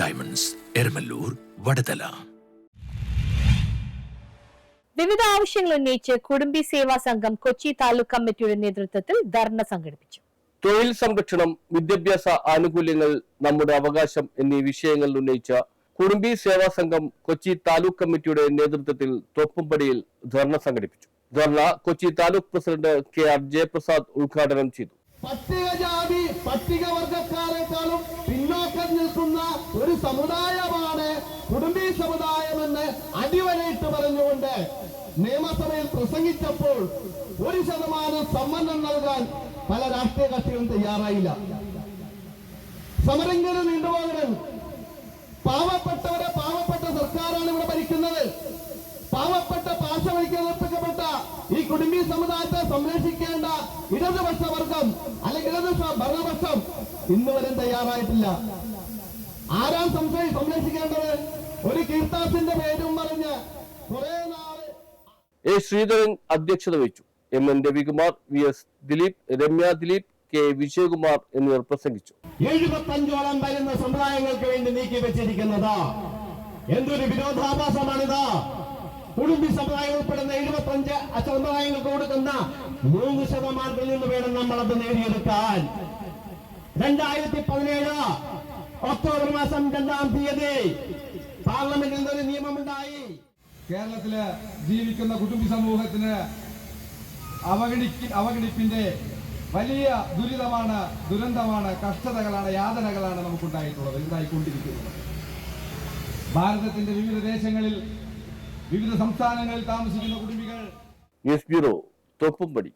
Diamonds, Eramallur, Vadathala. വിവിധ ആവശ്യങ്ങൾ ഉന്നയിച്ച് കുടുംബി സേവാ സംഘം കൊച്ചി താലൂക്ക് കമ്മിറ്റിയുടെ നേതൃത്വത്തിൽ ധർണ സംഘടിപ്പിച്ചു. തൊഴിൽ സംരക്ഷണം, വിദ്യാഭ്യാസ ആനുകൂല്യങ്ങൾ, നമ്മുടെ അവകാശം എന്നീ വിഷയങ്ങൾ ഉന്നയിച്ച കുടുംബി സേവാ സംഘം കൊച്ചി താലൂക്ക് കമ്മിറ്റിയുടെ നേതൃത്വത്തിൽ തോപ്പുംപടിയിൽ ധർണ സംഘടിപ്പിച്ചു. ധർണ കൊച്ചി താലൂക്ക് പ്രസിഡന്റ് KR ജയപ്രസാദ് ഉദ്ഘാടനം ചെയ്തു. പട്ടികജാതി പട്ടികവർഗക്കാരെക്കാളും പിന്നോക്കം നിൽക്കുന്ന ഒരു സമുദായമാണ് കുടുംബി സമുദായമെന്ന് അടിവരയിട്ട് പറഞ്ഞുകൊണ്ട് നിയമസഭയിൽ പ്രസംഗിച്ചപ്പോൾ 1% സമ്മതം നൽകാൻ പല രാഷ്ട്രീയ കക്ഷികളും തയ്യാറായില്ല. സമരങ്ങൾ നീണ്ടുപോകണം. പാവപ്പെട്ടവരെ പാവപ്പെട്ട സർക്കാരാണ് ഇവിടെ ഭരിക്കുന്നത്. പാവപ്പെട്ട പാർശ്വവൽക്കരിക്കപ്പെട്ട ഈ കുടുംബി സമുദായത്തെ സംരക്ഷിക്കേണ്ട ഇടതുപക്ഷ വർഗം അല്ലെങ്കിൽ ഇടതുപക്ഷ ഭരണപക്ഷം ഇന്ന് വരെ തയ്യാറായിട്ടില്ല. ആരാം സംരക്ഷിക്കേണ്ടത്? ഒരു കീർത്താസിന്റെ പേരും പറഞ്ഞ് കുറെ നാള് ശ്രീധരൻ അധ്യക്ഷത വഹിച്ചു. MN Ravikumar, VS Dileep, Ramya Dileep, K Vijayakumar എന്നിവർ പ്രസംഗിച്ചു. 75ഓളം വരുന്ന സമുദായങ്ങൾക്ക് വേണ്ടി നീക്കി വെച്ചിരിക്കുന്നത് എന്തൊരു വിരോധാഭാസമാണിത്. കുടുംബി സമുദായം ഉൾപ്പെടുന്ന 75 സമുദായങ്ങൾക്ക് കൊടുക്കുന്ന 3% നിന്ന് വേണം നമ്മൾ അത് നേടിയെടുക്കാൻ. 2017 ഒക്ടോബർ മാസം 2-ാം തീയതി പാർലമെന്റിൽ നിന്നൊരു നിയമമുണ്ടായി. കേരളത്തില് ജീവിക്കുന്ന കുടുംബി സമൂഹത്തിന് അവഗണിപ്പിന്റെ വലിയ ദുരിതമാണ്, ദുരന്തമാണ്, കഷ്ടതകളാണ്, യാതനകളാണ് നമുക്കുണ്ടായിട്ടുള്ളത്, ഉണ്ടായിക്കൊണ്ടിരിക്കുന്നത്. ഭാരതത്തിന്റെ വിവിധ ദേശങ്ങളിൽ, വിവിധ സംസ്ഥാനങ്ങളിൽ താമസിക്കുന്ന കുടുംബികൾ. News bureau, Thoppumpady.